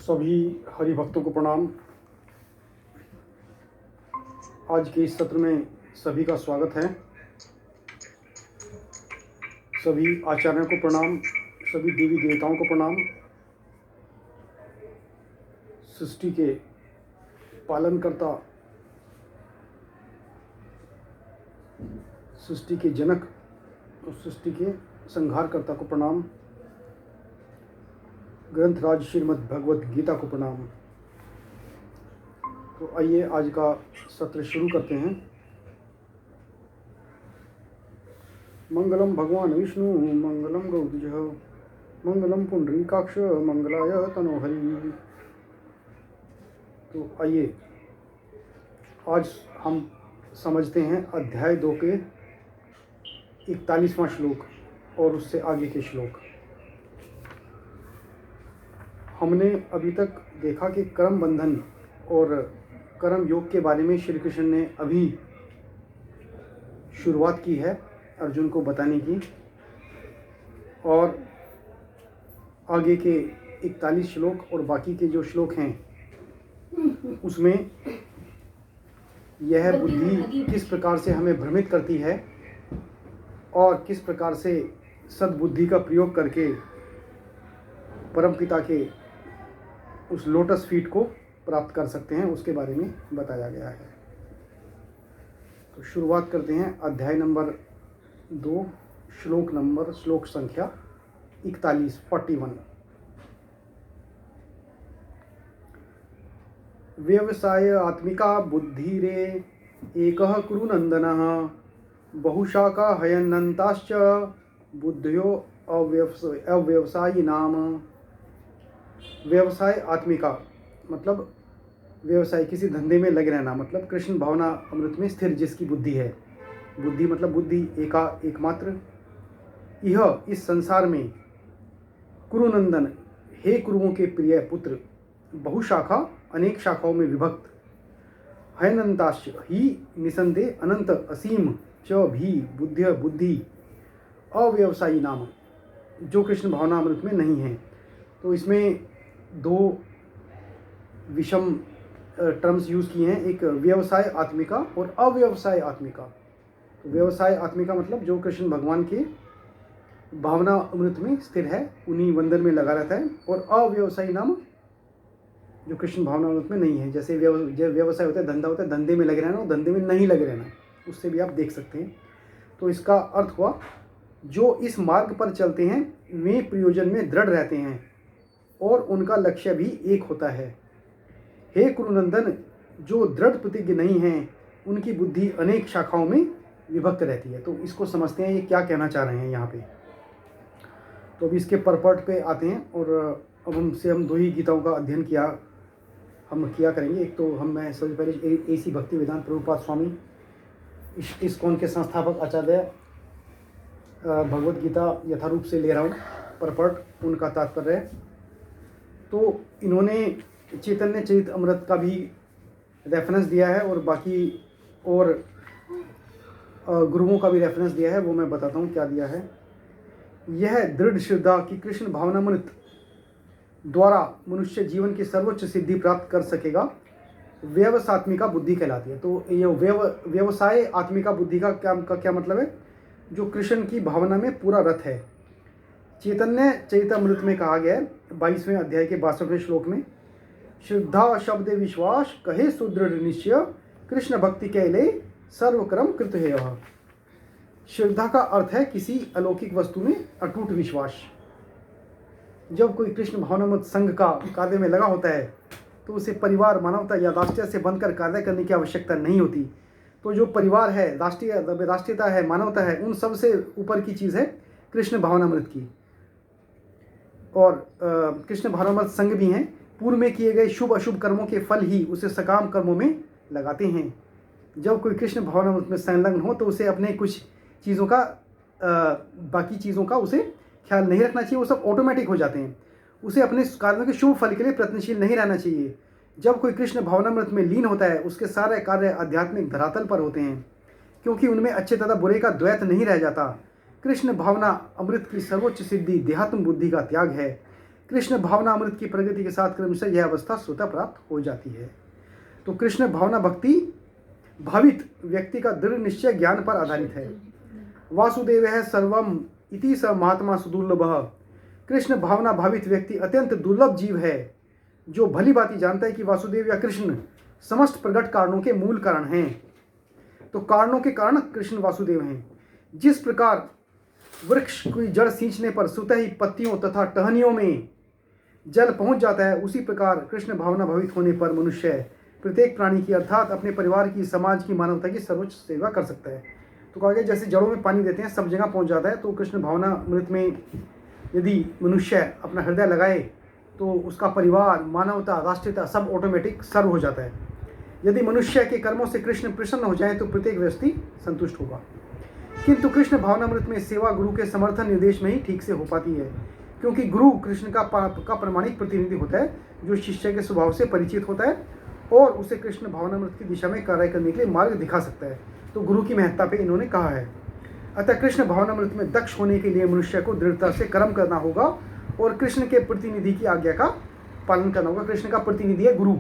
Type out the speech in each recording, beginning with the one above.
सभी हरि भक्तों को प्रणाम। आज के इस सत्र में सभी का स्वागत है। सभी आचार्यों को प्रणाम, सभी देवी देवताओं को प्रणाम। सृष्टि के पालनकर्ता, सृष्टि के जनक और सृष्टि के संहारकर्ता को प्रणाम। ग्रंथराज श्रीमद् भगवत गीता को प्रणाम। तो आइए आज का सत्र शुरू करते हैं। मंगलम भगवान विष्णु मंगलम गौतुज मंगलम पुंडरीकाक्ष मंगलाय तनोहरि। तो आइए आज हम समझते हैं अध्याय 2 के 41वां श्लोक और उससे आगे के श्लोक। हमने अभी तक देखा कि कर्म बंधन और कर्म योग के बारे में श्री कृष्ण ने अभी शुरुआत की है अर्जुन को बताने की, और आगे के 41 श्लोक और बाकी के जो श्लोक हैं उसमें यह बुद्धि किस प्रकार से हमें भ्रमित करती है और किस प्रकार से सद्बुद्धि का प्रयोग करके परमपिता के उस लोटस फीट को प्राप्त कर सकते हैं, उसके बारे में बताया गया है। तो शुरुआत करते हैं अध्याय नंबर 2 श्लोक संख्या 41। व्यवसाय आत्मिका बुद्धिरे एकः कुरु नंदनः बहुशाखा हयनन्ताश्च बुद्धयो अव्यवसायी नाम। व्यवसाय आत्मिका मतलब व्यवसाय, किसी धंधे में लगे रहना, मतलब कृष्ण भावना अमृत में स्थिर जिसकी बुद्धि है। बुद्धि मतलब बुद्धि एकमात्र। यह इस संसार में कुरुनंदन, हे कुरुओं के प्रिय पुत्र, बहुशाखा अनेक शाखाओं में विभक्त, हयनन्ताश्च ही निसंदेह अनंत असीम च भी बुद्धि अव्यवसायी नाम, जो कृष्ण भावना अमृत में नहीं है। तो इसमें 2 विषम टर्म्स यूज़ किए हैं, एक व्यवसाय आत्मिका और अव्यवसाय आत्मिका। तो व्यवसाय आत्मिका मतलब जो कृष्ण भगवान के भावना अमृत में स्थिर है, उन्हीं वंदन में लगा रहता है, और अव्यवसायी नाम जो कृष्ण भावना अमृत में नहीं है। जैसे व्यवसाय होता है, धंधा होता है, धंधे में लगे रहना और धंधे में नहीं लगे रहना, उससे भी आप देख सकते हैं। तो इसका अर्थ हुआ जो इस मार्ग पर चलते हैं वे प्रयोजन में दृढ़ रहते हैं और उनका लक्ष्य भी एक होता है। हे कुरुनंदन, जो दृढ़ प्रतिज्ञ नहीं हैं उनकी बुद्धि अनेक शाखाओं में विभक्त रहती है। तो इसको समझते हैं ये क्या कहना चाह रहे हैं यहाँ पे। तो अभी इसके परपर्ट पे आते हैं, और अब हम 2 ही गीताओं का अध्ययन किया करेंगे। एक तो मैं सबसे पहले AC भक्ति वेदांत प्रभुपाद स्वामी इस्कॉन के संस्थापक आचार्य भगवत गीता यथारूप से ले रहा हूँ परपर्ट, उनका तात्पर्य है। तो इन्होंने चैतन्य चरित अमृत का भी रेफरेंस दिया है और बाकी और गुरुओं का भी रेफरेंस दिया है, वो मैं बताता हूँ क्या दिया है। यह दृढ़ श्रद्धा कि कृष्ण भावनामृत द्वारा मनुष्य जीवन की सर्वोच्च सिद्धि प्राप्त कर सकेगा, व्यवसात्मिका बुद्धि कहलाती है। तो ये व्यवसाय आत्मिका बुद्धि का क्या मतलब है? जो कृष्ण की भावना में पूरा रत है। चैतन्य चरितामृत में कहा गया है 22वें अध्याय के 62वें श्लोक में, श्रद्धा शब्द विश्वास कहे सुदृढ़ निश्चय कृष्ण भक्ति कैले सर्वक्रम कृत है। श्रद्धा का अर्थ है किसी अलौकिक वस्तु में अटूट विश्वास। जब कोई कृष्ण भावनामृत संघ का कार्य में लगा होता है तो उसे परिवार, मानवता या राष्ट्रीय से बनकर कार्य करने की आवश्यकता नहीं होती। तो जो परिवार है, राष्ट्रीयता है, मानवता है, उन सब से ऊपर की चीज़ है कृष्ण भावनामृत की। और कृष्ण भावनामृत संघ भी हैं, पूर्व में किए गए शुभ अशुभ कर्मों के फल ही उसे सकाम कर्मों में लगाते हैं। जब कोई कृष्ण भावनामृत में संलग्न हो तो उसे अपने कुछ चीज़ों का बाकी चीज़ों का उसे ख्याल नहीं रखना चाहिए, वो सब ऑटोमेटिक हो जाते हैं। उसे अपने कार्यों के शुभ फल के लिए प्रयत्नशील नहीं रहना चाहिए। जब कोई कृष्ण भावनामृत में लीन होता है उसके सारे कार्य आध्यात्मिक धरातल पर होते हैं, क्योंकि उनमें अच्छे तथा बुरे का द्वैत नहीं रह जाता। कृष्ण भावना अमृत की सर्वोच्च सिद्धि देहात्म बुद्धि का त्याग है। कृष्ण भावना अमृत की प्रगति के साथ क्रमशः यह अवस्था स्वतः प्राप्त हो जाती है। तो कृष्ण भावना भक्ति भावित व्यक्ति का दृढ़ निश्चय ज्ञान पर आधारित है। वासुदेव है सर्वम इति स महात्मा सुदुर्लभः। कृष्ण भावना भावित व्यक्ति अत्यंत दुर्लभ जीव है जो भली भांति जानता है कि वासुदेव या कृष्ण समस्त प्रकट कारणों के मूल कारण हैं। तो कारणों के कारण कृष्ण वासुदेव हैं। जिस प्रकार वृक्ष की जड़ सींचने पर स्वतः ही पत्तियों तथा टहनियों में जल पहुंच जाता है, उसी प्रकार कृष्ण भावना भावित होने पर मनुष्य प्रत्येक प्राणी की अर्थात अपने परिवार की, समाज की, मानवता की सर्वोच्च सेवा कर सकता है। तो कहा गया जैसे जड़ों में पानी देते हैं सब जगह पहुंच जाता है, तो कृष्ण भावना अमृत में यदि मनुष्य अपना हृदय लगाए तो उसका परिवार, मानवता, राष्ट्रीयता सब ऑटोमेटिक सर्व हो जाता है। यदि मनुष्य के कर्मों से कृष्ण प्रसन्न हो जाए तो प्रत्येक व्यक्ति संतुष्ट होगा। किंतु कृष्ण भावनामृत में सेवा गुरु के समर्थन निर्देश में ही ठीक से हो पाती है, क्योंकि गुरु कृष्ण का प्रमाणिक प्रतिनिधि होता है जो शिष्य के स्वभाव से परिचित होता है और उसे कृष्ण भावनामृत की दिशा में कार्य करने के लिए मार्ग दिखा सकता है। तो गुरु की महत्ता पे इन्होंने कहा है। अतः कृष्ण भावनामृत में दक्ष होने के लिए मनुष्य को दृढ़ता से कर्म करना होगा और कृष्ण के प्रतिनिधि की आज्ञा का पालन करना होगा। कृष्ण का प्रतिनिधि है गुरु,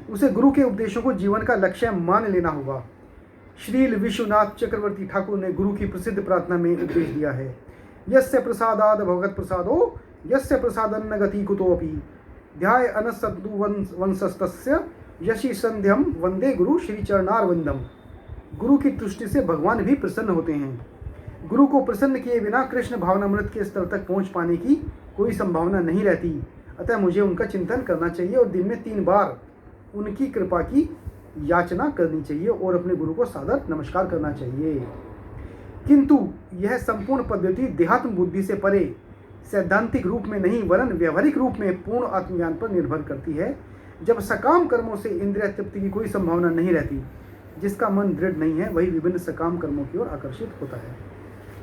उसे गुरु के उपदेशों को जीवन का लक्ष्य मान लेना होगा। श्रील विश्वनाथ चक्रवर्ती ठाकुर ने गुरु की प्रसिद्ध प्रार्थना में उपदेश दिया है, यस्य प्रसादाद भगवत प्रसादो यस्य प्रसादन्न गति कुतोपि ध्याय अनसद्दु वंशस्तस्य यशि संध्यम वंदे गुरु श्री चरणारविंदम। गुरु की दृष्टि से भगवान भी प्रसन्न होते हैं। गुरु को प्रसन्न किए बिना कृष्ण भावनामृत के स्तर तक पहुंच पाने की कोई संभावना नहीं रहती। अतः मुझे उनका चिंतन करना चाहिए और दिन में 3 बार उनकी कृपा की याचना करनी चाहिए और अपने गुरु को सादर नमस्कार करना चाहिए। किंतु यह संपूर्ण पद्धति देहात्म बुद्धि से परे सैद्धांतिक रूप में नहीं वरन व्यवहारिक रूप में पूर्ण आत्मज्ञान पर निर्भर करती है। जब सकाम कर्मों से इंद्रिय तृप्ति की कोई संभावना नहीं रहती, जिसका मन दृढ़ नहीं है वही विभिन्न सकाम कर्मों की ओर आकर्षित होता है।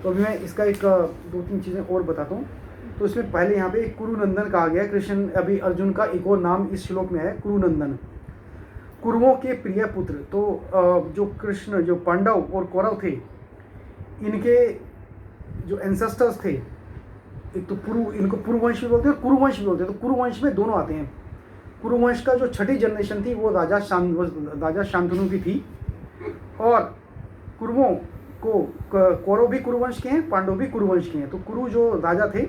तो अभी मैं इसका एक 2-3 चीज़ें और बताता हूँ। तो इसमें पहले यहाँ पे कुरुनंदन कहा गया है। कृष्ण अभी अर्जुन का एक और नाम इस श्लोक में है कुरुनंदन, कुरुओं के प्रिय पुत्र। तो जो कृष्ण, जो पांडव और कौरव थे, इनके जो एंसेस्टर्स थे, एक तो इनको पुरुवंश भी बोलते हैं और कुरुवंश भी बोलते हैं। तो कुरुवंश में दोनों आते हैं। कुरुवंश का जो छठी जनरेशन थी वो राजा शांतनु की थी और कुरुओं को कौरव भी कुरुवंश के हैं, पांडव भी कुरुवंश के हैं। तो कुरु जो राजा थे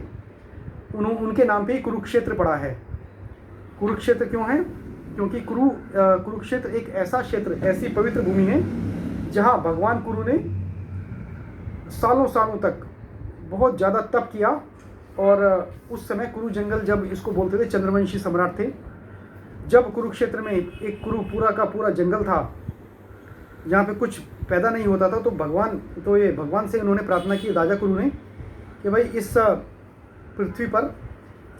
उनके नाम पे ही कुरुक्षेत्र पड़ा है। कुरुक्षेत्र क्यों है? क्योंकि कुरुक्षेत्र एक ऐसा क्षेत्र, ऐसी पवित्र भूमि है जहाँ भगवान कुरु ने सालों सालों तक बहुत ज़्यादा तप किया। और उस समय कुरु जंगल, जब इसको बोलते थे, चंद्रवंशी सम्राट थे, जब कुरुक्षेत्र में एक कुरु पूरा का पूरा जंगल था जहाँ पे कुछ पैदा नहीं होता था, तो भगवान से उन्होंने प्रार्थना की, राजा कुरु ने, कि भाई इस पृथ्वी पर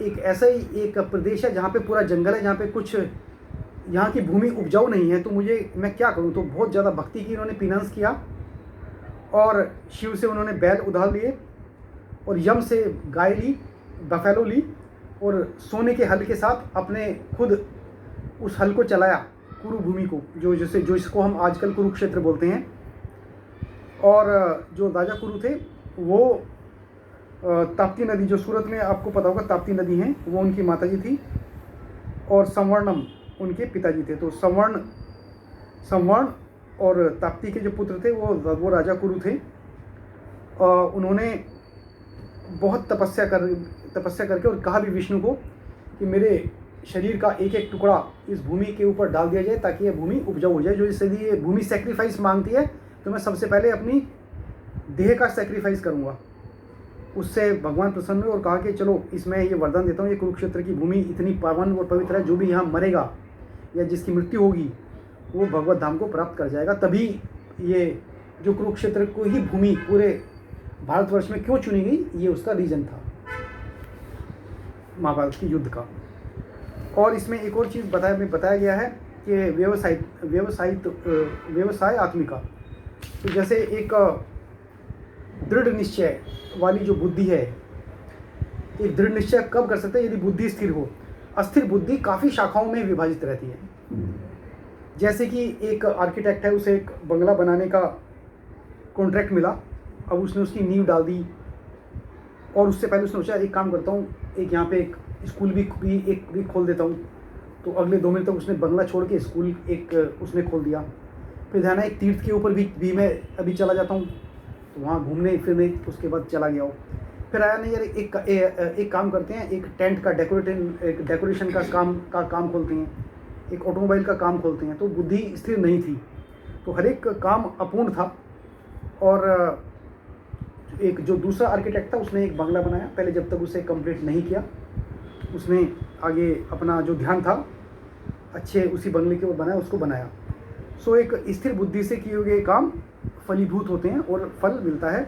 एक ऐसा ही एक प्रदेश है जहाँ पे पूरा जंगल है, जहाँ पे कुछ यहाँ की भूमि उपजाऊ नहीं है, तो मैं क्या करूँ। तो बहुत ज़्यादा भक्ति की इन्होंने, पिनांस किया और शिव से उन्होंने बैल उधार लिए और यम से गाय ली, बफेलो ली और सोने के हल के साथ अपने खुद उस हल को चलाया कुरु भूमि को, जो इसको हम आजकल कुरुक्षेत्र बोलते हैं। और जो राजा कुरु थे वो ताप्ती नदी, जो सूरत में आपको पता होगा ताप्ती नदी है, वो उनकी माताजी थी और संवर्णम उनके पिताजी थे। तो संवर्ण और ताप्ती के जो पुत्र थे वो राजा कुरु थे। उन्होंने बहुत तपस्या करके और कहा भी विष्णु को कि मेरे शरीर का एक एक टुकड़ा इस भूमि के ऊपर डाल दिया जाए ताकि यह भूमि उपजाऊ हो जाए। जो इससे ये भूमि सेक्रीफाइस मांगती है, तो मैं सबसे पहले अपनी देह का सेक्रीफाइस करूँगा। उससे भगवान प्रसन्न हुए और कहा कि चलो इसमें ये वरदान देता हूँ, ये कुरुक्षेत्र की भूमि इतनी पावन और पवित्र है, जो भी यहाँ मरेगा या जिसकी मृत्यु होगी वो भगवत धाम को प्राप्त कर जाएगा। तभी ये जो कुरुक्षेत्र को ही भूमि पूरे भारतवर्ष में क्यों चुनी गई, ये उसका रीजन था महाभारत के युद्ध का। और इसमें एक और चीज़ बताया गया है कि व्यवसाय आत्मिका। तो जैसे एक दृढ़ निश्चय वाली जो बुद्धि है, एक दृढ़ निश्चय कब कर सकते हैं? यदि बुद्धि स्थिर हो। अस्थिर बुद्धि काफ़ी शाखाओं में विभाजित रहती है। जैसे कि एक आर्किटेक्ट है, उसे एक बंगला बनाने का कॉन्ट्रैक्ट मिला, अब उसने उसकी नींव डाल दी और उससे पहले उसने सोचा एक काम करता हूँ, एक यहाँ पे एक स्कूल भी एक भी खोल देता हूँ। तो अगले 2 महीने तक उसने बंगला छोड़ के स्कूल एक उसने खोल दिया। फिर ध्यान है एक तीर्थ के ऊपर भी मैं अभी चला जाता हूँ, तो वहाँ घूमने फिरने उसके बाद चला गया हूँ। फिर आया नहीं यार एक काम करते हैं, एक टेंट का डेकोरेशन का काम खोलते हैं, एक ऑटोमोबाइल का काम खोलते हैं। तो बुद्धि स्थिर नहीं थी, तो हर एक काम अपूर्ण था। और एक जो दूसरा आर्किटेक्ट था उसने एक बंगला बनाया, पहले जब तक उसे कंप्लीट नहीं किया उसने आगे अपना जो ध्यान था अच्छे उसी बंगले के ऊपर बनाया, उसको बनाया। सो एक स्थिर बुद्धि से किए हुए काम फलीभूत होते हैं और फल मिलता है।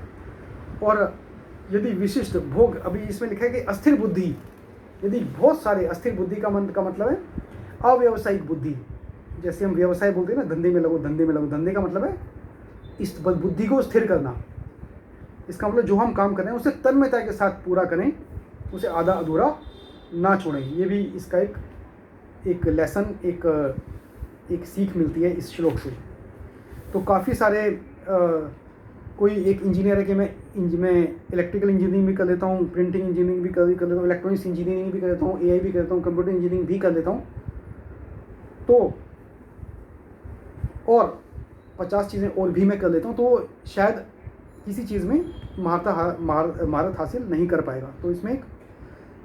और यदि विशिष्ट भोग, अभी इसमें लिखा है कि अस्थिर बुद्धि, यदि बहुत सारे अस्थिर बुद्धि का मतलब है अव्यावसायिक बुद्धि। जैसे हम व्यवसाय बोलते हैं ना, धंधे में लगो, धंधे में लगो, धंधे का मतलब है इस बुद्धि को स्थिर करना। इसका मतलब जो हम काम कर रहे हैं उसे तन्मयता के साथ पूरा करें, उसे आधा अधूरा ना छोड़ें। ये भी इसका एक लेसन, एक सीख मिलती है इस श्लोक से। तो काफ़ी सारे कोई एक इंजीनियर है कि मैं इलेक्ट्रिकल इंजीनियरिंग भी कर लेता हूँ, प्रिंटिंग इंजीनियरिंग भी कर लेता हूँ, इलेक्ट्रॉनिक्स इंजीनियरिंग भी कर लेता हूँ, एआई भी कर लेता हूँ, कंप्यूटर इंजीनियरिंग भी कर लेता हूँ। तो और 50 चीज़ें और भी मैं कर लेता हूँ, तो शायद किसी चीज़ में महारत हासिल नहीं कर पाएगा। तो इसमें एक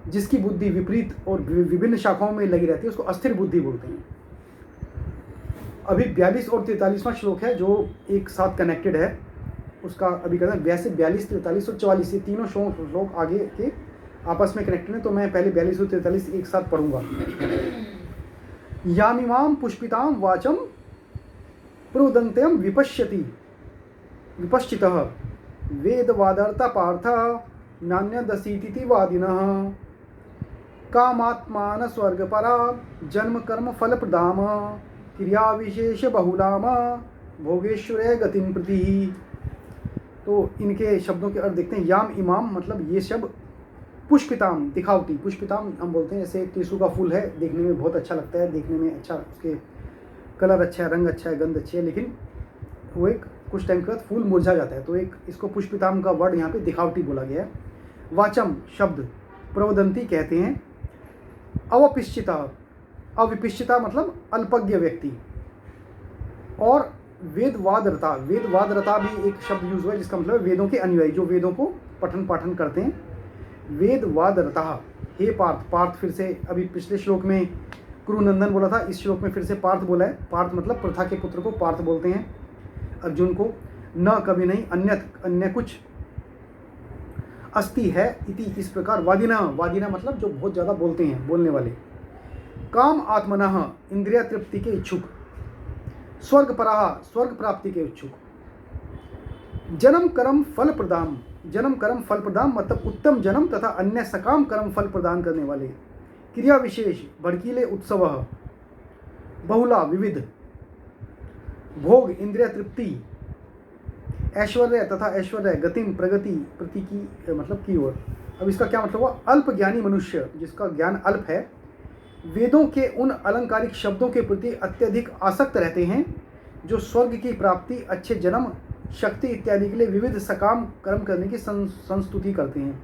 जिसकी बुद्धि विपरीत और विभिन्न शाखाओं में लगी रहती है उसको अस्थिर बुद्धि बोलते हैं। अभी 42 और 43वां श्लोक है जो एक साथ कनेक्टेड है, उसका अभी कहते हैं। वैसे 42, 43 और 44 ये तीनों श्लोक आगे के आपस में कनेक्टेड हैं, तो मैं पहले 42 और 43 एक साथ पढ़ूंगा। यामिमाम पुष्पिताम वाचम प्रोदंत्यम विपश्चितः वेदवादर्ता पार्थ नान्यदसीति वादिनः कामात्मान स्वर्गपरा जन्म कर्म फल प्रदाम क्रिया विशेष बहुलाम भोगेश्वरे गतिम प्रति। तो इनके शब्दों के अर्थ देखते हैं। याम इमाम मतलब ये शब्द पुष्पिताम दिखावटी, पुष्पिताम हम बोलते हैं, जैसे टेसू का फूल है, देखने में बहुत अच्छा लगता है, देखने में अच्छा, उसके कलर अच्छा है, रंग अच्छा है, गंध अच्छी है, लेकिन वो एक कुछ टाइम के बाद फूल मुरझा जाता है। तो एक इसको पुष्पिताम का वर्ड यहाँ पे दिखावटी बोला गया है। वाचम शब्द प्रवदंती कहते हैं। अवपिश्चिता, अविपिश्चिता मतलब अल्पज्ञ व्यक्ति। और वेदवादरता, वेदवादरता भी एक शब्द यूज हुआ है जिसका मतलब वेदों के अनुयायी, जो वेदों को पठन पाठन करते हैं। वेदवादरता, हे पार्थ, पार्थ फिर से अभी पिछले श्लोक में कुरुनंदन बोला था, इस श्लोक में फिर से पार्थ बोला है। पार्थ मतलब प्रथा के पुत्र को पार्थ बोलते हैं अर्जुन को। न कभी नहीं अन्य कुछ अस्ति है इति, इस प्रकार वादिना, वादिना मतलब जो बहुत ज़्यादा बोलते हैं, बोलने वाले। काम आत्मनः इंद्रिय तृप्ति के इच्छुक, स्वर्ग पराह स्वर्ग प्राप्ति के इच्छुक, जन्म कर्म फल प्रदान, जन्म कर्म फल प्रदान मतलब उत्तम जन्म तथा अन्य सकाम कर्म फल प्रदान करने वाले, क्रिया विशेष भड़कीले उत्सव, बहुला विविध, भोग इंद्रिय तृप्ति, ऐश्वर्य तथा ऐश्वर्य, गतिम प्रगति, प्रति की मतलब की ओर। अब इसका क्या मतलब हुआ? अल्प ज्ञानी मनुष्य जिसका ज्ञान अल्प है, वेदों के उन अलंकारिक शब्दों के प्रति अत्यधिक आसक्त रहते हैं जो स्वर्ग की प्राप्ति, अच्छे जन्म, शक्ति इत्यादि के लिए विविध सकाम कर्म करने की संस्तुति करते हैं।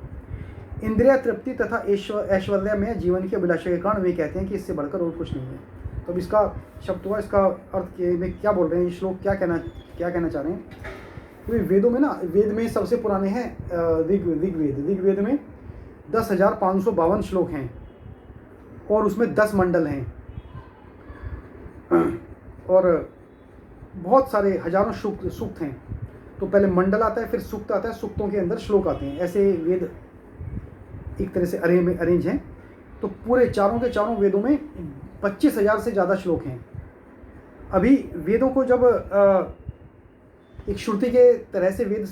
इंद्रिय तृप्ति तथा ऐश्वर्य में जीवन की अभिलाषा के कारण वे कहते हैं कि इससे बढ़कर और कुछ नहीं है। तो अब इसका शब्द हुआ, इसका अर्थ के में क्या बोल रहे हैं, श्लोक क्या कहना चाह रहे हैं? तो वेदों में ना, वेद में सबसे पुराने हैं ऋग्वेद में 10,552 श्लोक हैं और उसमें 10 मंडल हैं और बहुत सारे हजारों सूक्त हैं। तो पहले मंडल आता है, फिर सूक्त आता है, सूक्तों के अंदर श्लोक आते हैं। ऐसे वेद एक तरह से अरेंज हैं। तो पूरे चारों के चारों वेदों में 25,000 से ज़्यादा श्लोक हैं। अभी वेदों को जब एक श्रुति के तरह से वेद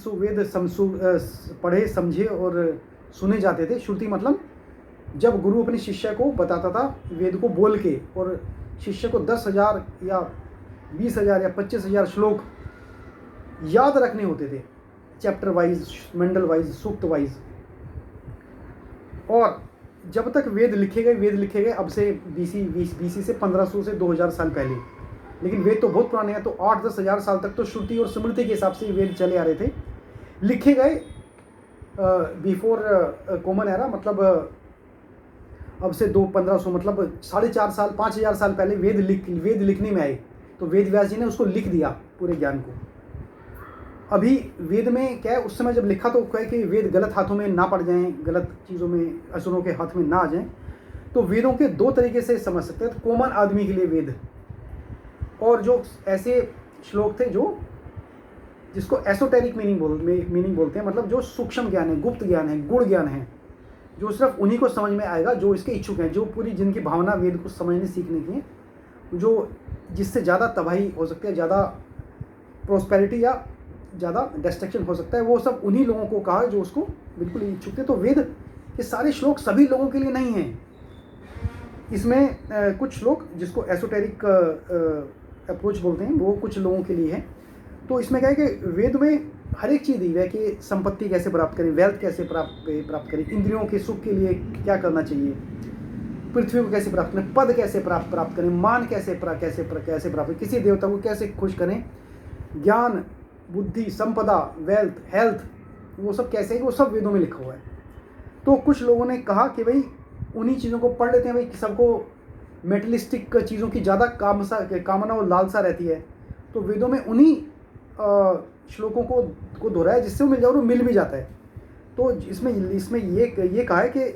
पढ़े समझे और सुने जाते थे। श्रुति मतलब जब गुरु अपने शिष्य को बताता था वेद को बोल के, और शिष्य को 10,000 या 20,000 या 25,000 श्लोक याद रखने होते थे, चैप्टर वाइज, मंडल वाइज, सूक्त वाइज। और जब तक वेद लिखे गए अब से बीसी से 1500 से 2000 साल पहले। लेकिन वेद तो बहुत पुराने हैं, तो 8-10 हज़ार साल तक तो श्रुति और स्मृति के हिसाब से वेद चले आ रहे थे। लिखे गए बिफोर कॉमन एरा, मतलब अब से 2-1500 मतलब 4.5 साल 5000 साल पहले वेद लिखने में आए। तो वेद व्यास जी ने उसको लिख दिया पूरे ज्ञान को। अभी वेद में क्या है, उस समय जब लिखा तो क्या है कि वेद गलत हाथों में ना पड़ जाएं, गलत चीज़ों में, असुरों के हाथ में ना आ जाएं। तो वेदों के 2 तरीके से समझ सकते हैं। तो कॉमन आदमी के लिए वेद, और जो ऐसे श्लोक थे जो जिसको एसोटेरिक मीनिंग बोलते हैं, मतलब जो सूक्ष्म ज्ञान है, गुप्त ज्ञान है, गुण ज्ञान है, जो सिर्फ उन्हीं को समझ में आएगा जो इसके इच्छुक हैं, जो पूरी जिनकी भावना वेद को समझने सीखने की है, जो जिससे ज़्यादा तबाही हो सकती है, ज़्यादा प्रोस्पेरिटी या ज़्यादा डिस्ट्रक्शन हो सकता है, वो सब उन्हीं लोगों को कहा जो उसको बिल्कुल इच्छुक थे। तो वेद के सारे श्लोक सभी लोगों के लिए नहीं हैं। इसमें कुछ श्लोक जिसको एसोटेरिक अप्रोच बोलते हैं वो कुछ लोगों के लिए है। तो इसमें क्या है कि वेद में हर एक चीज़ दी है कि संपत्ति कैसे प्राप्त करें, वेल्थ कैसे प्राप्त करें, इंद्रियों के सुख के लिए क्या करना चाहिए, पृथ्वी को कैसे प्राप्त करें, पद कैसे प्राप्त करें, मान कैसे प्राप्त करें, किसी देवता को कैसे खुश करें, ज्ञान, बुद्धि, संपदा, वेल्थ, हेल्थ, वो सब कैसे है, वो सब वेदों में लिखा हुआ है। तो कुछ लोगों ने कहा कि भाई उन्हीं चीज़ों को पढ़ लेते हैं, भाई सबको मेटलिस्टिक चीज़ों की ज़्यादा कामना और लालसा रहती है, तो वेदों में उन्हीं श्लोकों को दोहराया जिससे वो मिल जाए, और वो मिल भी जाता है। तो इसमें ये कहा है कि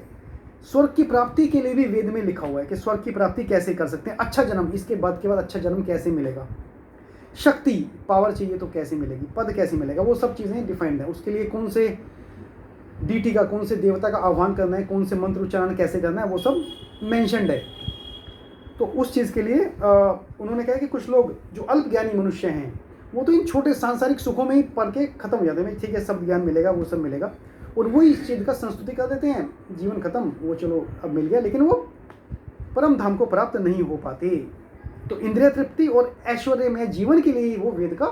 स्वर्ग की प्राप्ति के लिए भी वेद में लिखा हुआ है कि स्वर्ग की प्राप्ति कैसे कर सकते हैं, अच्छा जन्म, इसके बाद अच्छा जन्म कैसे मिलेगा, शक्ति पावर चाहिए तो कैसे मिलेगी, पद कैसे मिलेगा, वो सब चीज़ें डिफाइंड है। उसके लिए कौन से डीटी का, कौन से देवता का आह्वान करना है, कौन से मंत्र उच्चारण कैसे करना है, वो सब मेंशन्ड है। तो उस चीज़ के लिए उन्होंने कहा कि कुछ लोग जो अल्पज्ञानी मनुष्य हैं वो तो इन छोटे सांसारिक सुखों में ही पढ़ के खत्म हो जाते हैं, ठीक है सब ज्ञान मिलेगा, वो सब मिलेगा, और वही इस चीज़ का संस्तुति कर देते हैं, जीवन खत्म, वो चलो अब मिल गया, लेकिन वो परम धाम को प्राप्त नहीं हो पाते। तो इंद्रिय तृप्ति और ऐश्वर्य में जीवन के लिए वो वेद का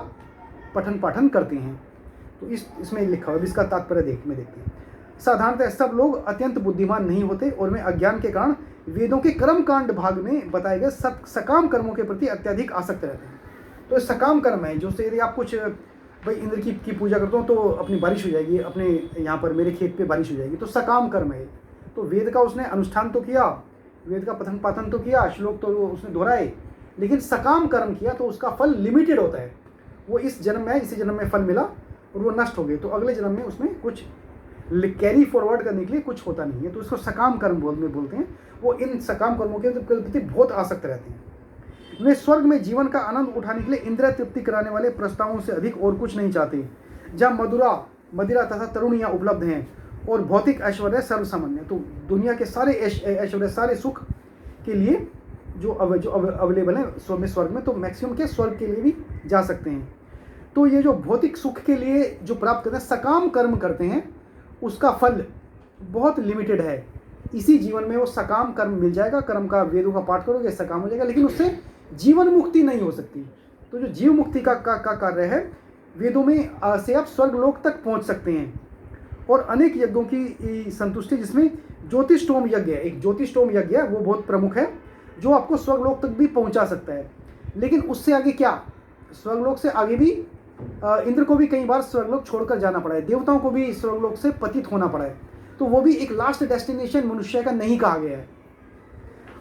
पठन पाठन करते हैं। तो इसमें लिखा हुआ, इसका तात्पर्य देखते हैं। साधारणतः सब लोग अत्यंत बुद्धिमान नहीं होते और वे अज्ञान के कारण वेदों के कर्मकांड भाग में बताए गए सकाम कर्मों के प्रति अत्यधिक आसक्त रहते हैं। तो सकाम कर्म है, जो से यदि आप कुछ भाई इंद्र की पूजा करता हूँ तो अपनी बारिश हो जाएगी, अपने यहाँ पर मेरे खेत पे बारिश हो जाएगी, तो सकाम कर्म है। तो वेद का उसने अनुष्ठान तो किया, वेद का पठन पाठन तो किया, श्लोक तो उसने दोहराए, लेकिन सकाम कर्म किया तो उसका फल लिमिटेड होता है। वो इस जन्म में, इसी जन्म में फल मिला और वो नष्ट हो गए, तो अगले जन्म में उसमें कुछ कैरी फॉरवर्ड करने के लिए कुछ होता नहीं है। तो इसको सकाम कर्म बोलते हैं। वो इन सकाम कर्मों के प्रति बहुत आसक्त रहते हैं। वे स्वर्ग में जीवन का आनंद उठाने के लिए इंद्रिय तृप्ति कराने वाले प्रस्तावों से अधिक और कुछ नहीं चाहते, जहाँ मदिरा तथा तरुणियाँ उपलब्ध हैं और भौतिक ऐश्वर्य सर्वसामान्य। तो दुनिया के सारे ऐश्वर्य, सारे सुख के लिए जो अवेलेबल है स्वर्ग में, तो मैक्सिमम के स्वर्ग के लिए भी जा सकते हैं। तो ये जो भौतिक सुख के लिए जो प्राप्त करते हैं, सकाम कर्म करते हैं, उसका फल बहुत लिमिटेड है। इसी जीवन में वो सकाम कर्म मिल जाएगा, कर्म का वेदों का पाठ करोगे सकाम हो जाएगा, लेकिन उससे जीवन मुक्ति नहीं हो सकती। तो जो जीव मुक्ति का कार्य है, वेदों में से आप स्वर्ग लोक तक पहुंच सकते हैं। और अनेक यज्ञों की संतुष्टि, जिसमें ज्योतिष्टोम यज्ञ है, एक ज्योतिष्टोम यज्ञ है, वो बहुत प्रमुख है, जो आपको स्वर्गलोक तक भी पहुंचा सकता है। लेकिन उससे आगे क्या, स्वर्गलोक से आगे भी इंद्र को भी कई बार स्वर्गलोक छोड़कर जाना पड़ा है, देवताओं को भी स्वर्गलोक से पतित होना पड़ा है। तो वो भी एक लास्ट डेस्टिनेशन मनुष्य का नहीं कहा गया है।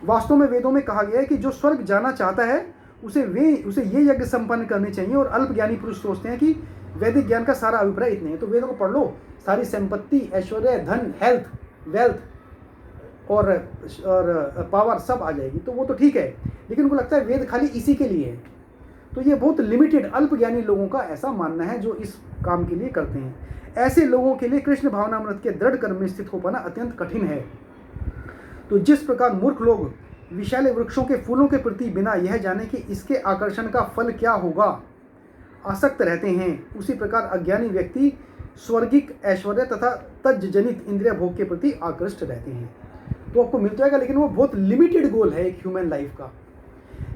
वास्तव में वेदों में कहा गया है कि जो स्वर्ग जाना चाहता है उसे ये यज्ञ संपन्न करने चाहिए। और अल्पज्ञानी पुरुष सोचते हैं कि वैदिक ज्ञान का सारा अभिप्राय इतने हैं, तो वेदों को पढ़ लो, सारी संपत्ति, ऐश्वर्य, धन, हेल्थ, वेल्थ और पावर सब आ जाएगी, तो वो तो ठीक है। लेकिन उनको लगता है वेद खाली इसी के लिए है। तो ये बहुत लिमिटेड अल्पज्ञानी लोगों का ऐसा मानना है जो इस काम के लिए करते हैं। ऐसे लोगों के लिए कृष्ण भावनामृत के दृढ़ कर्म में स्थित हो पाना अत्यंत कठिन है। तो जिस प्रकार मूर्ख लोग विशाल वृक्षों के फूलों के प्रति बिना यह जाने कि इसके आकर्षण का फल क्या होगा आसक्त रहते हैं, उसी प्रकार अज्ञानी व्यक्ति स्वर्गिक ऐश्वर्य तथा तज्जनित इंद्रिय भोग के प्रति आकृष्ट रहते हैं। तो आपको मिल जाएगा, लेकिन वो बहुत लिमिटेड गोल है एक ह्यूमन लाइफ का।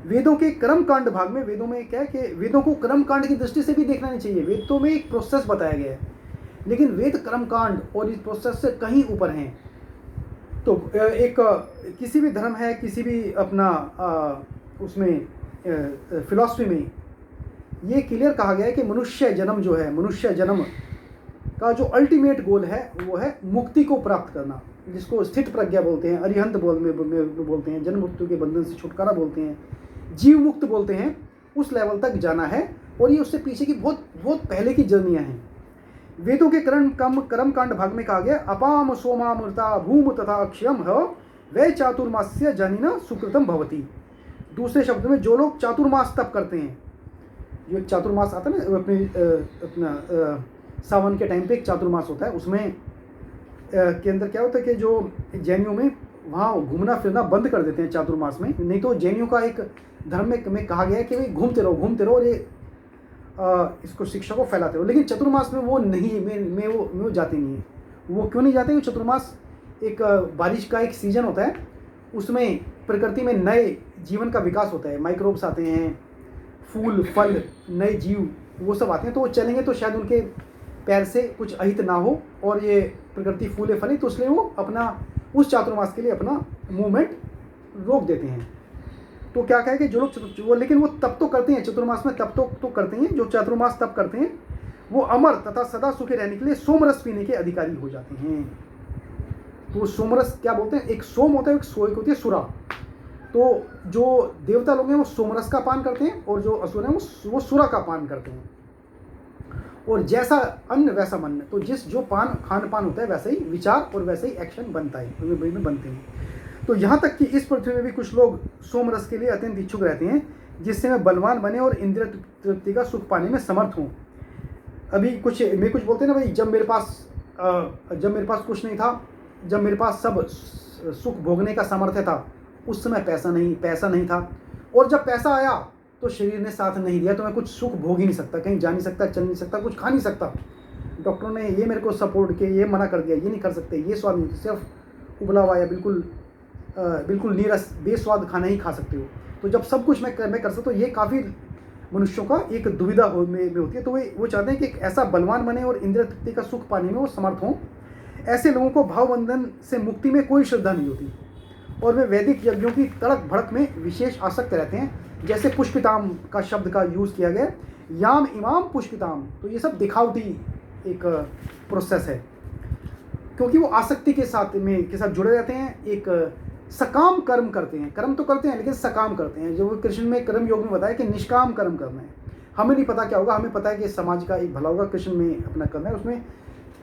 वेदों के कर्मकांड भाग में, वेदों में क्या है कि वेदों को कर्मकांड की दृष्टि से भी देखना नहीं चाहिए। वेदों में एक प्रोसेस बताया गया है, लेकिन वेद कर्मकांड और इस प्रोसेस से कहीं ऊपर हैं। तो एक किसी भी धर्म है, किसी भी अपना उसमें फिलॉसफी में ये क्लियर कहा गया है कि मनुष्य जन्म जो है, मनुष्य जन्म का जो अल्टीमेट गोल है वो है मुक्ति को प्राप्त करना, जिसको स्थित प्रज्ञा बोलते हैं, अरिहंत बोलते हैं, जन्म मृत्यु के बंधन से छुटकारा बोलते हैं, जीव मुक्त बोलते हैं। उस लेवल तक जाना है, और ये उससे पीछे की बहुत बहुत पहले की जर्नियाँ हैं। वेदों के कर्म कांड भाग में कहा गया, अपाम सोमामृता भूम तथा अक्षयम ह वै चातुर्मास्य जनिना सुकृतम भवती। दूसरे शब्द में, जो लोग चातुर्मास तप करते हैं, जो एक चातुर्मास आता है ना अपना सावन के टाइम पे एक चातुर्मास होता है, उसमें के अंदर क्या होता है कि जो जैनियों में वहाँ घूमना फिरना बंद कर देते हैं चातुर्मास में। नहीं तो जैनियों का एक धर्म में कहा गया है कि भाई घूमते रहो और ये इसको शिक्षा को फैलाते रहो। लेकिन चतुर्मास में वो नहीं, में वो जाते नहीं है। वो क्यों नहीं जाते? वो चतुर्मास एक बारिश का एक सीजन होता है, उसमें प्रकृति में नए जीवन का विकास होता है, माइक्रोब्स आते हैं, फूल फल नए जीव वो सब आते हैं। तो वो चलेंगे तो शायद उनके पैर से कुछ अहित ना हो और ये प्रकृति फूले फले, तो इसलिए वो अपना उस चातुर्मास के लिए अपना मूवमेंट रोक देते हैं। तो क्या कहे कि जो लोग लेकिन वो तप तो करते हैं चतुर्मास में, तप तो करते हैं। जो चातुर्मास तप करते हैं वो अमर तथा सदा सुखी रहने के लिए सोमरस पीने के अधिकारी हो जाते हैं। तो सोमरस क्या बोलते हैं? एक सोम होता है, एक सो, एक होती है सुरा। तो जो देवता लोग हैं वो सोमरस का पान करते हैं, और जो असुर हैं वो सुरा का पान करते हैं। और जैसा अन्न वैसा मन, तो जो खान पान होता है वैसे ही विचार और वैसे ही एक्शन बनता है, में बनते हैं। तो यहाँ तक कि इस पृथ्वी में भी कुछ लोग सोमरस के लिए अत्यंत इच्छुक रहते हैं, जिससे मैं बलवान बने और इंद्रिय तृप्ति का सुख पाने में समर्थ हूँ। अभी कुछ बोलते हैं ना भाई, जब मेरे पास कुछ नहीं था, जब मेरे पास सब सुख भोगने का सामर्थ्य था, उस समय पैसा नहीं था, और जब पैसा आया तो शरीर ने साथ नहीं दिया, तो मैं कुछ सुख भोग ही नहीं सकता, कहीं जा नहीं सकता, चल नहीं सकता, कुछ खा नहीं सकता। डॉक्टरों ने ये मेरे को सपोर्ट किया, ये मना कर दिया, ये नहीं कर सकते, ये स्वाद नहीं, सिर्फ उबला हुआ या बिल्कुल नीरस बेस्वाद खाना ही खा सकते हो। तो जब सब कुछ मैं कर सकता हूँ, ये काफ़ी मनुष्यों का एक दुविधा में होती है। तो वो चाहते हैं कि एक ऐसा बलवान बने और इंद्रिय तृप्ति का सुख पाने में वो समर्थ हों। ऐसे लोगों को भावबंधन से मुक्ति में कोई श्रद्धा नहीं होती, और वे वैदिक यज्ञों की तड़क भड़क में विशेष आसक्त रहते हैं। जैसे पुष्पिताम का शब्द का यूज़ किया गया, याम इमाम पुष्पिताम, तो ये सब दिखावटी एक प्रोसेस है, क्योंकि वो आसक्ति के साथ जुड़े रहते हैं। एक सकाम कर्म करते हैं, कर्म तो करते हैं लेकिन सकाम करते हैं। जो कृष्ण में कर्म योग में बताया कि निष्काम कर्म करना है। हमें नहीं पता क्या होगा, हमें पता है कि समाज का एक भला होगा, कृष्ण में अपना करना है। उसमें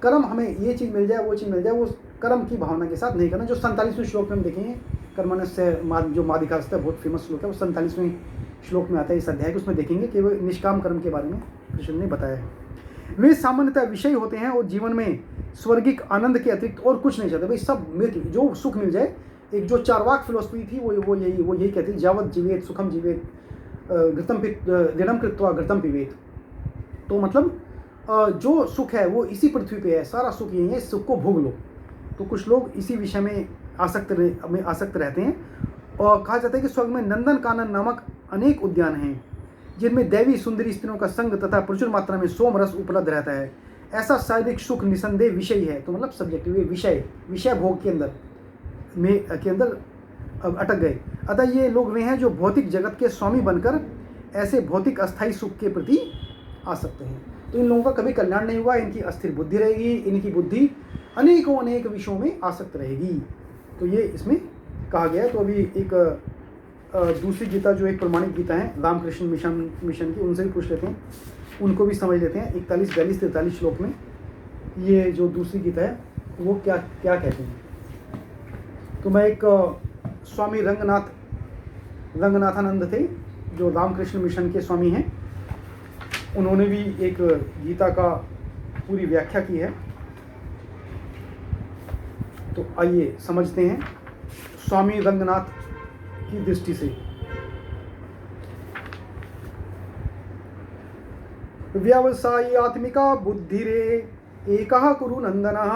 कर्म, हमें ये चीज़ मिल जाए वो चीज़ मिल जाए, वो कर्म की भावना के साथ नहीं करना। जो 47वें श्लोक में हम देखेंगे, कर्मण्यस्य जो मादिकास्ता बहुत फेमस श्लोक है, वो 47वें श्लोक में आता है इस अध्याय के, उसमें देखेंगे कि वो निष्काम कर्म के बारे में कृष्ण ने बताया है। वे सामान्यतः विषय होते हैं और जीवन में स्वर्गिक आनंद के अतिरिक्त और कुछ नहीं चाहते। भाई सब जो सुख मिल जाए, एक जो चारवाक फिलोसफी थी वो यही कहती है, जावत जीवेत सुखम जीवेत घृतम दृढ़म कृत्वा घृतम पिबेत। तो मतलब जो सुख है वो इसी पृथ्वी पे है, सारा सुख यही है, इस सुख को भोग लो। तो कुछ लोग इसी विषय में आसक्त रहते हैं। और कहा जाता है कि स्वर्ग में नंदन कानन नामक अनेक उद्यान हैं, जिनमें दैवी सुंदरी स्त्रियों का संग तथा प्रचुर मात्रा में सोम रस उपलब्ध रहता है। ऐसा शारीरिक सुख निसंदेह विषय है। तो मतलब सब्जेक्टिव विषय भोग के अंदर अटक गए। अतः ये लोग वे हैं जो भौतिक जगत के स्वामी बनकर ऐसे भौतिक अस्थायी सुख के प्रति आ सकते हैं। तो इन लोगों का कभी कल्याण नहीं हुआ, इनकी अस्थिर बुद्धि रहेगी, इनकी बुद्धि अनेक विषयों में आसक्त रहेगी। तो ये इसमें कहा गया है। तो अभी एक दूसरी गीता जो एक प्रमाणिक गीता है रामकृष्ण मिशन की, उनसे भी पूछ लेते हैं, उनको भी समझ लेते हैं। 41, 42, 43 श्लोक में ये जो दूसरी गीता है वो क्या कहते हैं। तो मैं एक स्वामी रंगनाथानंद थे, जो रामकृष्ण मिशन के स्वामी हैं, उन्होंने भी एक गीता का पूरी व्याख्या की है। तो आइए समझते हैं स्वामी रंगनाथ की दृष्टि से। व्यवसायी आत्मिका बुद्धिरे एकः कुरु नंदनः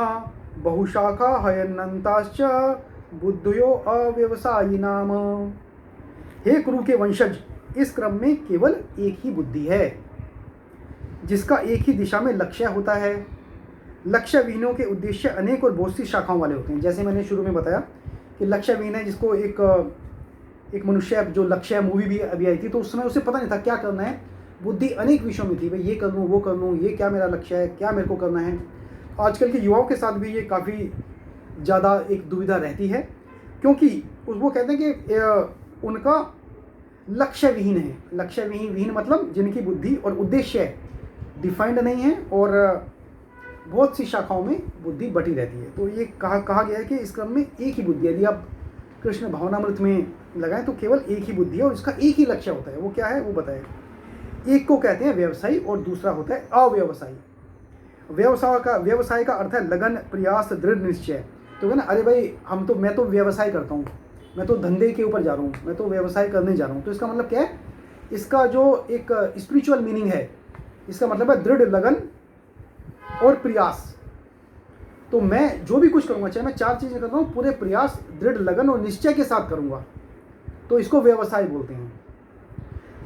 बहुशाखा हयन्नन्ताश्च बुद्धयो अव्यवसायी नाम। हे कुरु के वंशज, इस क्रम में केवल एक ही बुद्धि है, जिसका एक ही दिशा में लक्ष्य होता है। लक्ष्य विहीनों के उद्देश्य अनेक और बहुत सी शाखाओं वाले होते हैं। जैसे मैंने शुरू में बताया कि लक्ष्य विहीन है, जिसको एक मनुष्य, जो लक्ष्य मूवी भी अभी आई थी, तो उस समय उसे पता नहीं था क्या करना है। बुद्धि अनेक विषयों में थी, भाई ये कर लूँ, वो कर लूँ, ये क्या मेरा लक्ष्य है, क्या मेरे को करना है। आजकल के युवाओं के साथ भी ये काफ़ी ज़्यादा एक दुविधा रहती है, क्योंकि वो कहते हैं कि उनका लक्ष्य विहीन है। लक्ष्य विहीन मतलब जिनकी बुद्धि और उद्देश्य डिफाइंड नहीं है और बहुत सी शाखाओं में बुद्धि बटी रहती है। तो ये कहा गया है कि इस क्रम में एक ही बुद्धि, यदि आप कृष्ण भावनामृत में लगाएं तो केवल एक ही बुद्धि है और इसका एक ही लक्ष्य होता है। वो क्या है वो बताए। एक को कहते हैं व्यवसायी और दूसरा होता है अव्यवसायी। व्यवसाय का अर्थ है लगन, प्रयास, दृढ़ निश्चय। तो है ना, अरे भाई मैं तो व्यवसाय करता हूँ, मैं तो धंधे के ऊपर जा रहा हूँ, मैं तो व्यवसाय करने जा रहा हूँ। तो इसका मतलब क्या है, इसका जो एक स्पिरिचुअल मीनिंग है, इसका मतलब है दृढ़ लगन और प्रयास। तो मैं जो भी कुछ करूँगा, चाहे मैं 4 चीज़ें करता हूँ, पूरे प्रयास, दृढ़ लगन और निश्चय के साथ करूँगा, तो इसको व्यवसाय बोलते हैं।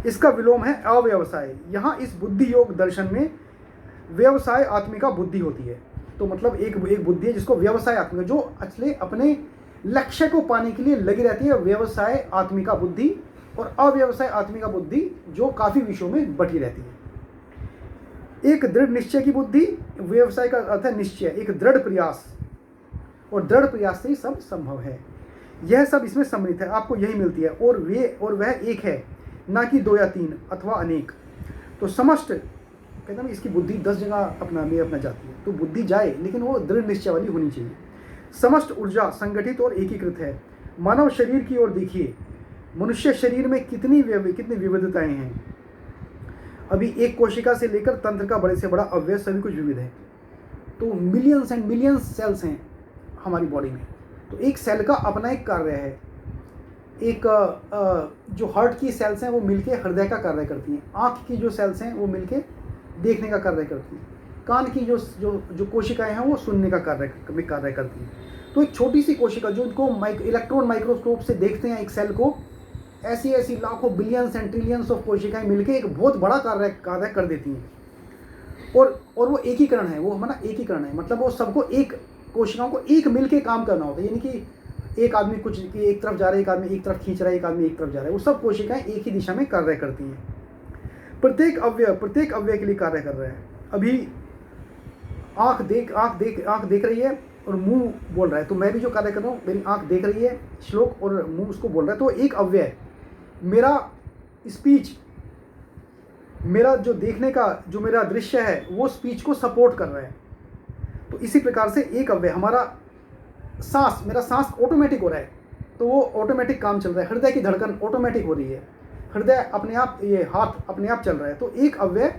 इसका विलोम है अव्यवसाय। यहाँ इस बुद्धि योग दर्शन में व्यवसाय आत्मिका बुद्धि होती है। तो मतलब एक बुद्धि है जिसको व्यवसाय आत्मिका, जो असली अपने लक्ष्य को पाने के लिए लगी रहती है, व्यवसाय आत्मिका बुद्धि, और अव्यवसाय आत्मिका बुद्धि जो काफ़ी विषयों में बटी रहती है। एक दृढ़ निश्चय की बुद्धि, व्यवसाय का अर्थ है निश्चय, एक दृढ़ प्रयास, और दृढ़ प्रयास से ही सब संभव है। यह सब इसमें सम्मिलित है, आपको यही मिलती है, और वह एक है, ना कि 2 या 3 अथवा अनेक। तो समस्त कहते हैं इसकी बुद्धि 10 जगह अपना जाती है, तो बुद्धि जाए लेकिन वो दृढ़ निश्चय वाली होनी चाहिए। समस्त ऊर्जा संगठित और एकीकृत है। मानव शरीर की ओर देखिए, मनुष्य शरीर में कितनी विविधताएं हैं। अभी एक कोशिका से लेकर तंत्र का बड़े से बड़ा अवयव सभी कुछ विविध है। तो मिलियंस एंड मिलियंस सेल्स हैं हमारी बॉडी में। तो एक सेल का अपना एक कार्य है। एक जो हार्ट की सेल्स हैं वो मिलके हृदय का कार्य करती हैं। आँख की जो सेल्स हैं वो मिलके देखने का कार्य करती हैं। कान की जो कोशिकाएं हैं वो सुनने का कार्य करती हैं। तो एक छोटी सी कोशिका जो उनको इलेक्ट्रॉन माइक्रोस्कोप से देखते हैं एक सेल को, ऐसी लाखों बिलियंस एंड ट्रिलियंस ऑफ कोशिकाएं मिलके एक बहुत बड़ा कार्य कर देती हैं। और वो एकीकरण है, वो हमारा एकीकरण है। मतलब वो सबको एक कोशिकाओं को एक मिलके काम करना होता है। यानी कि एक आदमी कुछ एक तरफ जा रहा है, एक आदमी एक तरफ खींच रहा है, एक आदमी एक तरफ जा रहा है, वो सब कोशिकाएं एक ही दिशा में कार्य करती हैं। प्रत्येक अवयव के लिए कार्य कर रहा है। अभी आँख देख रही है और मुंह बोल रहा है, तो मैं भी जो कार्य कर रहा हूँ, मेरी आँख देख रही है श्लोक और मुंह उसको बोल रहा है, तो एक अवयव है। मेरा स्पीच, मेरा जो देखने का जो मेरा दृश्य है वो स्पीच को सपोर्ट कर रहा है। तो इसी प्रकार से एक अवयव, हमारा मेरा सांस ऑटोमेटिक हो रहा है, तो वो ऑटोमेटिक काम चल रहा है। हृदय की धड़कन ऑटोमेटिक हो रही है, हृदय अपने आप, ये हाथ अपने आप चल रहा है। तो एक अवयव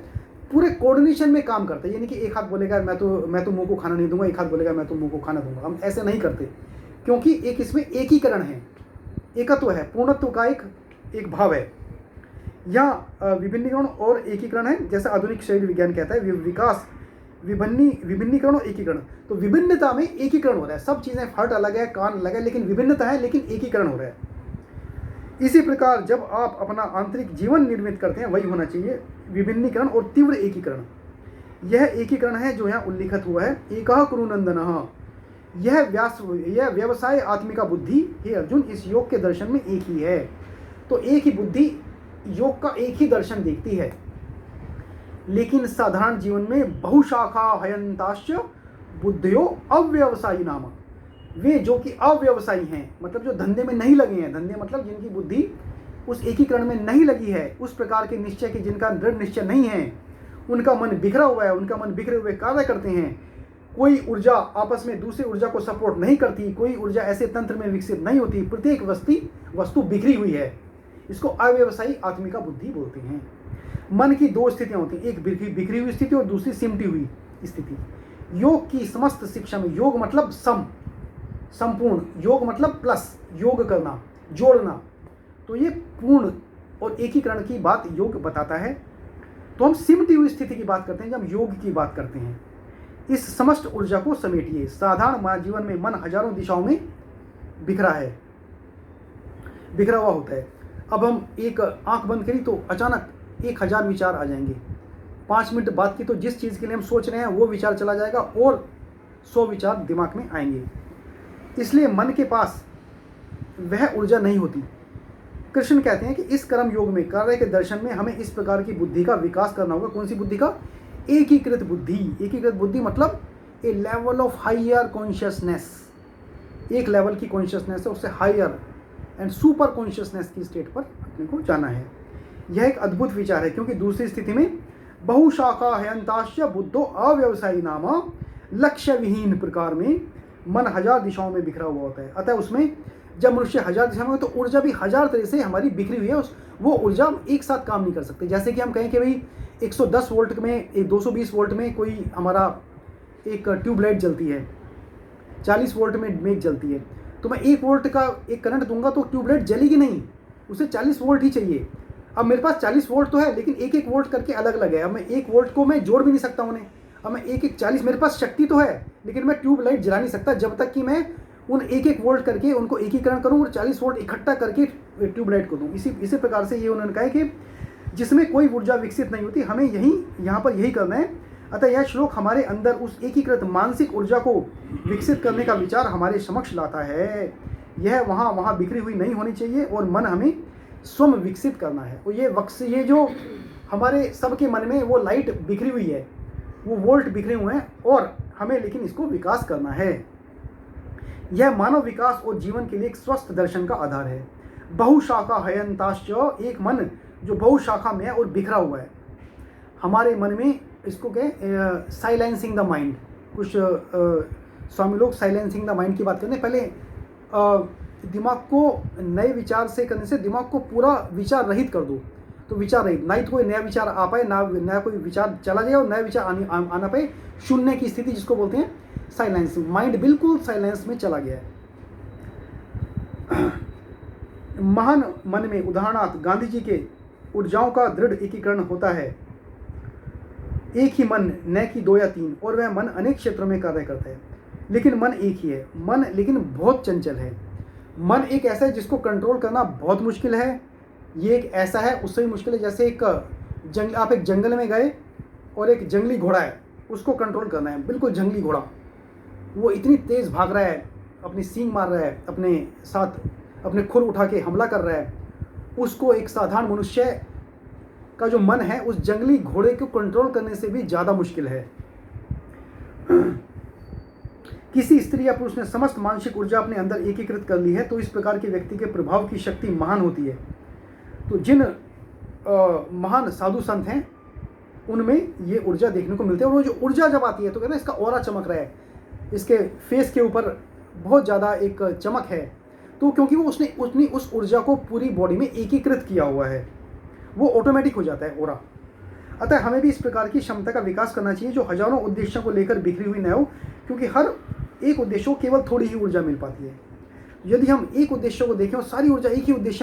पूरे कोऑर्डिनेशन में काम करता है। यानी कि एक हाथ बोलेगा मैं तो मुंह को खाना नहीं दूंगा, एक हाथ बोलेगा मैं तो मुंह को खाना दूंगा। हम ऐसे नहीं करते, क्योंकि एक इसमें एकीकरण है, एकत्व है, पूर्णत्व का एक भाव है। यहाँ विभिन्नीकरण और एकीकरण है, जैसा आधुनिक शरीर विज्ञान कहता है विकास, विभिन्नीकरण और एकीकरण। तो विभिन्नता में एकीकरण हो रहा है। सब चीज़ें, हार्ट अलग है, कान अलग है, लेकिन विभिन्नता है, लेकिन एकीकरण हो रहा है। इसी प्रकार जब आप अपना आंतरिक जीवन निर्मित करते हैं, वही होना चाहिए विभिन्नीकरण और तीव्र एकीकरण। यह एकीकरण है जो यहाँ उल्लिखित हुआ है। एकः कुरु नंदनः, यह व्यवसाय आत्मिका बुद्धि हे अर्जुन, इस योग के दर्शन में एक ही है। तो एक ही बुद्धि योग का एक ही दर्शन देखती है, लेकिन साधारण जीवन में बहुशाखा हयंताश्च बुद्धयो अव्यवसायी नाम, वे जो कि अव्यवसायी हैं, मतलब जो धंधे में नहीं लगे हैं, धंधे मतलब जिनकी बुद्धि उस एकीकरण में नहीं लगी है, उस प्रकार के निश्चय के, जिनका दृढ़ निश्चय नहीं है, उनका मन बिखरा हुआ है, उनका मन बिखरे हुए कार्य करते हैं। कोई ऊर्जा आपस में दूसरी ऊर्जा को सपोर्ट नहीं करती, कोई ऊर्जा ऐसे तंत्र में विकसित नहीं होती, प्रत्येक वस्तु बिखरी हुई है। इसको अव्यवसायी आत्मिका बुद्धि बोलते हैं। मन की 2 स्थितियाँ होती हैं, एक बिखरी हुई स्थिति और दूसरी सिमटी हुई स्थिति। योग की समस्त शिक्षा में योग मतलब संपूर्ण, योग मतलब प्लस, योग करना, जोड़ना। तो ये पूर्ण और एकीकरण की बात योग बताता है। तो हम सिमटी हुई स्थिति की बात करते हैं जब योग की बात करते हैं। इस समस्त ऊर्जा को समेटिए। साधारण जीवन में मन हजारों दिशाओं में बिखरा हुआ होता है। अब हम एक आंख बंद करी तो अचानक 1000 विचार आ जाएंगे। 5 मिनट बाद की तो जिस चीज़ के लिए हम सोच रहे हैं वो विचार चला जाएगा और 100 विचार दिमाग में आएंगे। इसलिए मन के पास वह ऊर्जा नहीं होती। कृष्ण कहते हैं कि इस कर्म योग में, कार्य के दर्शन में हमें इस प्रकार की बुद्धि का विकास करना होगा। कौन सी बुद्धि का? एकीकृत बुद्धि। एकीकृत बुद्धि मतलब ए लेवल ऑफ हायर कॉन्शियसनेस, एक लेवल की कॉन्शियसनेस है, उससे हायर एंड सुपर कॉन्शियसनेस की स्टेट पर अपने को जाना है। यह एक अद्भुत विचार है, क्योंकि दूसरी स्थिति में बहुशाखा हयंताश्य बुद्धो अव्यवसायी नाम लक्ष्य विहीन प्रकार में मन हजार दिशाओं में बिखरा हुआ होता है। अतः उसमें जब मनुष्य हजार दिशा में हो तो ऊर्जा भी हजार तरह से हमारी बिखरी हुई है, वो ऊर्जा एक साथ काम नहीं कर सकते। जैसे कि हम कहें कि भाई 110 वोल्ट में 220 वोल्ट में कोई हमारा एक ट्यूबलाइट जलती है, 40 वोल्ट में मेघ जलती है, तो मैं 1 वोल्ट का एक करंट दूंगा तो ट्यूबलाइट जलेगी नहीं, उसे 40 वोल्ट ही चाहिए। अब मेरे पास 40 वोल्ट तो है, लेकिन एक एक वोल्ट करके अलग अलग है। अब मैं 1 वोल्ट को मैं जोड़ भी नहीं सकता उन्हें। अब मैं एक एक 40, मेरे पास शक्ति तो है, लेकिन मैं ट्यूबलाइट जला नहीं सकता जब तक कि मैं उन एक एक वोल्ट करके उनको एकीकरण करूँ और 40 वोल्ट इकट्ठा करके ट्यूबलाइट को दूँ। इसी प्रकार से ये उन्होंने कहा है कि जिसमें कोई ऊर्जा विकसित नहीं होती, हमें यहाँ पर यही करना है। अतः यह श्लोक हमारे अंदर उस एकीकृत मानसिक ऊर्जा को विकसित करने का विचार हमारे समक्ष लाता है। यह वहाँ बिखरी हुई नहीं होनी चाहिए और मन हमें स्वयं विकसित करना है। और ये जो हमारे सबके मन में वो लाइट बिखरी हुई है, वो वोल्ट बिखरे हुए हैं, और हमें लेकिन इसको विकास करना है। यह मानव विकास और जीवन के लिए एक स्वस्थ दर्शन का आधार है। बहुशाखा हयंताश्च, एक मन जो बहुशाखा में है और बिखरा हुआ है। हमारे मन में इसको कहें साइलेंसिंग द माइंड। कुछ स्वामी लोग साइलेंसिंग द माइंड की बात करते हैं। पहले दिमाग को नए विचार से करने से दिमाग को पूरा विचार रहित कर दो, तो विचार रहित, ना ही तो कोई नया विचार आ पाए, ना नया कोई विचार चला जाए और नया विचार आना पाए। शून्य की स्थिति जिसको बोलते हैं साइलेंसिंग, माइंड बिल्कुल साइलेंस में चला गया है। महान मन में उदाहरणार्थ गांधी जी के ऊर्जाओं का दृढ़ एकीकरण होता है। एक ही मन, न कि 2 या 3, और वह मन अनेक क्षेत्रों में कार्य करता है, लेकिन मन एक ही है। मन लेकिन बहुत चंचल है। मन एक ऐसा है जिसको कंट्रोल करना बहुत मुश्किल है। ये एक ऐसा है, उससे भी मुश्किल है। जैसे आप एक जंगल में गए और एक जंगली घोड़ा है, उसको कंट्रोल करना है। बिल्कुल जंगली घोड़ा, वो इतनी तेज़ भाग रहा है, अपनी सींग मार रहा है, अपने साथ अपने खुर उठा के हमला कर रहा है। उसको एक साधारण मनुष्य का जो मन है उस जंगली घोड़े को कंट्रोल करने से भी ज़्यादा मुश्किल है। किसी स्त्री या पुरुष ने समस्त मानसिक ऊर्जा अपने अंदर एकीकृत कर ली है तो इस प्रकार के व्यक्ति के प्रभाव की शक्ति महान होती है। तो जिन महान साधु संत हैं उनमें ये ऊर्जा देखने को मिलती है। और वो जो ऊर्जा जब आती है तो कहते हैं इसका ऑरा चमक रहा है, इसके फेस के ऊपर बहुत ज़्यादा एक चमक है। तो क्योंकि वो उसने उतनी उस ऊर्जा को पूरी बॉडी में एकीकृत किया हुआ है, वो ऑटोमेटिक हो जाता है ऑरा। अतः हमें भी इस प्रकार की क्षमता का विकास करना चाहिए जो हजारों उद्देश्यों को लेकर बिखरी हुई न हो, क्योंकि हर एक उद्देश्य को केवल थोड़ी ही ऊर्जा मिल पाती है। यदि हम एक उद्देश्य को देखें और सारी ऊर्जा एक ही उद्देश्य